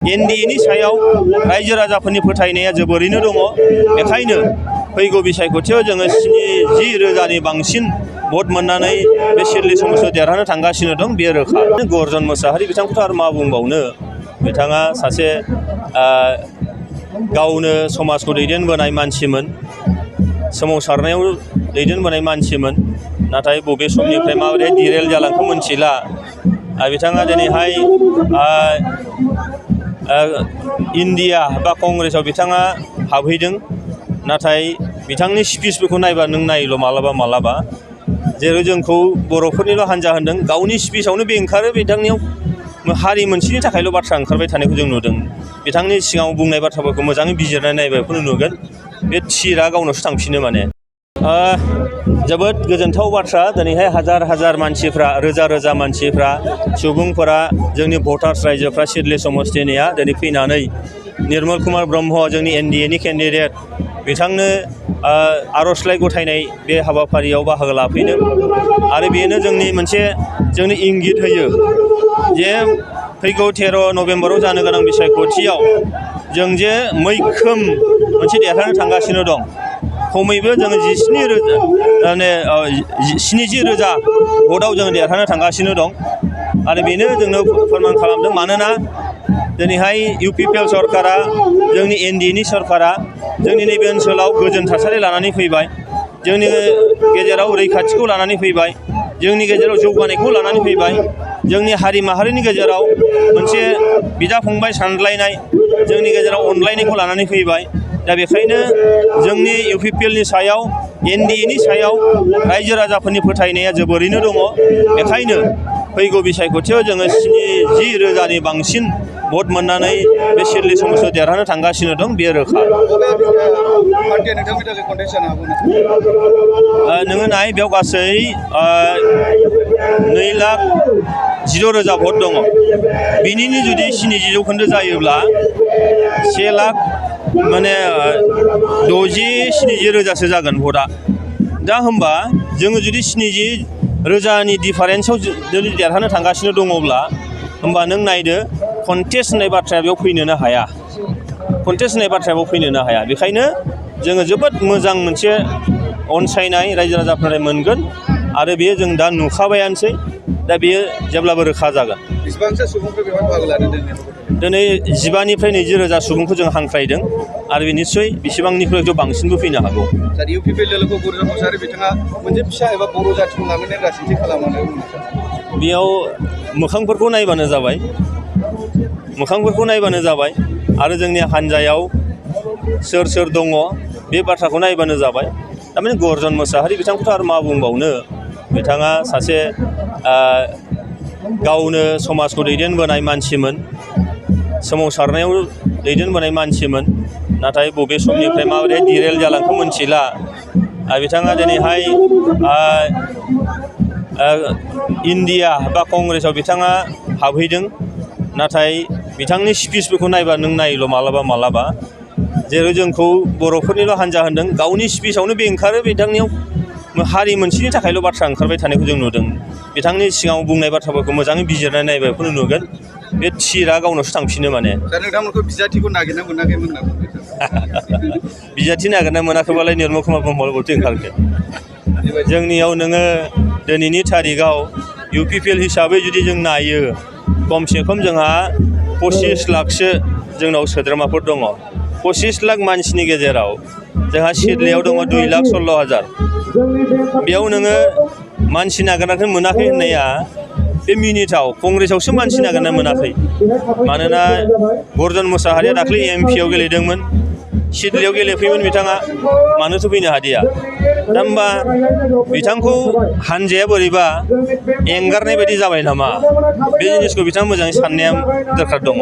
एनडिएनि सायाव रायजो राजाफोरनि फोथायनाया जोबोरैनो दङ। बेखायनो फैगौ बिसायख'थियाव जोङो 70,000नि बांसिन भट मोननानै बे सिडली समस्तियाव देरहानो थांगासिनो दं, बेयो रोखा। गर्जन मोसाहारि बिथांखौथ' आरो मा बुंबावनो, बिथाङा सासे गावनो समाजखौ दैदेनबोनाय मानसिमोन, सोमावसारनायाव दैदेनबोनाय मानसिमोन, नाथाय बबे समनिफ्राय माबोरै डिरेल जालांखो मोनथिला। बिथाङा दिनैहाय इन्डिया बा कंग्रेसाव बिथाङा हाबहैदों, नाथाय बिथांनि स्पिचफोरखौ नायबा नों नायल' मालाबा जेरै जोंखौ बर'फोरनिल' हान्जा होनदों, गावनि स्पिचआवनो बे ओंखारो। बिथांनियाव हारि मोनसेनि थाखायल' बाथ्रा ओंखारबाय थानायखौ जों नुदों। बिथांनि सिगाङाव बुंनाय बाथ्राफोरखौ मोजाङै बिजिरनानै नायबा बेखौनो नुगोन, बे थिरा गावनावसो थांफिनो माने। जोबोद गोजोनथाव बाथ्रा, दिनैहाय हाजार मानसिफ्रा, रोजा मानसिफ्रा, सुबुंफोरा, जोंनि भटार्स रायजोफ्रा सिडली समस्तिनिया दिनै फैनानै निर्मल कुमार ब्रह्म, जोंनि एनडिएनि केन्डिडेट, बिथांनो आर'जलाइ गथायनाय बे हाबाफारियाव बाहागो लाफैदों। आरो बेनो जोंनो इंगित होयो जे फैगौ 13 नभेम्बराव जानो गोनां बिसायख'थियाव जों जे मैखोम मोनसे देरहानो थांगासिनो दं। खमैबो जोङो 70,000 भटआव जोङो देरहानो थांगासिनो दं। आरो बेनो जोंनो फोरमान खालामदों, मानोना दिनैहाय UPPL सरकारा, जोंनि एनडिएनि सरकारा जोंनि नैबे ओनसोलाव गोजोन थासारि लानानै फैबाय, जोंनि गेजेराव रैखाथिखौ लानानै फैबाय, जोंनि गेजेराव जौगानायखौ लानानै फैबाय, जोंनि हारि माहारिनि गेजेराव मोनसे बिदा फंबाय सानलायनाय, जोंनि गेजेराव अनलायनायखौ लानानै फैबाय। दा बेखायनो जोंनि UPPLनि सायाव, एनडिएनि सायाव रायजो राजाफोरनि फोथायनाया जोबोरैनो दङ। बेखायनो फैगौ बिसायख'थियाव जोङो 70,000नि बांसिन भट मोननानै बे सिडली समस्तियाव देरहानो थांगासिनो दं, बेयो रोखा। नोङो नाय, बेयाव गासै 2,10,000 भट दङ। बिनिनो जुदि 70% जायोब्ला 1,60,000-70,000सो जागोन भटआ। दा होमबा जोङो जुदि 70,000नि डिफारेन्सआव जुदि देरहानो थांगासिनो दङब्ला, होमबा नों नायदो, कन्टेस्ट होननाय बाथ्राया बेयाव फैनोनो हाया। बेखायनो जोङो जोबोद मोजां मोनसे अनसायनाय रायजो राजाफोरनिफ्राय मोनगोन, आरो बेयो जों दा नुखाबायानोसै। दा बेयो जेब्लाबो रोखा जागोन। बेसेबांसो सुबुंफोर बेवहाय बाहागो लादों? दिनै 15,000-20,000 सुबुंखौ जों हांख्रायदों, आरो निस्सय बेसेबांनिख्रुइ बांसिनबो फैनो हागौ। UPPL लोगोखौ गर्जन मोसाहारि बिथाङा मोनसे फिसा एबा बर' जाथिखौ लानानै राजनिति खालामनानै बेयाव मोखांफोरखौ नायबानो जाबाय, आरो जोंनि हान्जायाव सोर दङ बे बाथ्राखौ नायबानो जाबाय। थारमाने गर्जन मोसाहारि बिथांखौथ' आरो मा बुंबावनो, बिथाङा सासे गावनो समाजखौ दैदेनबोनाय मानसिमोन, सोमावसारनायाव दैदेनबोनाय मानसिमोन, नाथाय बबे समनिफ्राय माबोरै डिरेल जालांखो मोनथिला। बिथाङा दिनैहाय इन्डिया बा कंग्रेसाव बिथाङा हाबहैदों, नाथाय बिथांनि स्पिचफोरखौ नायबा नों नायल' मालाबा जेरै जोंखौ बर'फोरनिल' हान्जा होनदों, गावनि स्पिचआवनो बे ओंखारो। बिथांनियाव हारि मोनसेनि थाखायल' बाथ्रा ओंखारबाय थानायखौ जों नुदों। बिथांनि सिगाङाव बुंनाय बाथ्राफोरखौ मोजाङै बिजिरनानै नायबा बेखौनो नुगोन, बे थिरा गावनावसो थांफिनो माने। नोंथांमोनखौ बिजाथिखौ नागिरना मोनाखैमोन नामा? बिजाथि नागिरना मोनाखैबालाय निर्मल कुमार ब्रह्मआ बोरैथो ओंखारखो? जोंनियाव नोङो दिनैनि थारिखआव UPPL हिसाबै जुदि जों नायो, खमसे खम जोंहा 25 लाखसो जोंनाव सोद्रोमाफोर दङ। 25 लाख मानसिनि गेजेराव जोंहा सिडलीयाव दङ 2,16,000। बेयाव नोङो मानसि नागिरनानै मोनाखै होननाया बे मिनिथाव। कंग्रेसावसो मानसि नागिरना मोनाखै, मानोना गर्जन मोसाहारिया दाख्लै MP आव गेलेदोंमोन, सिडलीयाव गेलेफैयोमोन बिथाङा, मानोथो फैनो हादिया? दा होमबा बिथांखौ हान्जाया बोरैबा एंगारनाय बायदि जाबाय नामा? बे जिनिसखौ बिथाङा मोजाङै साननाया दरखार दङ।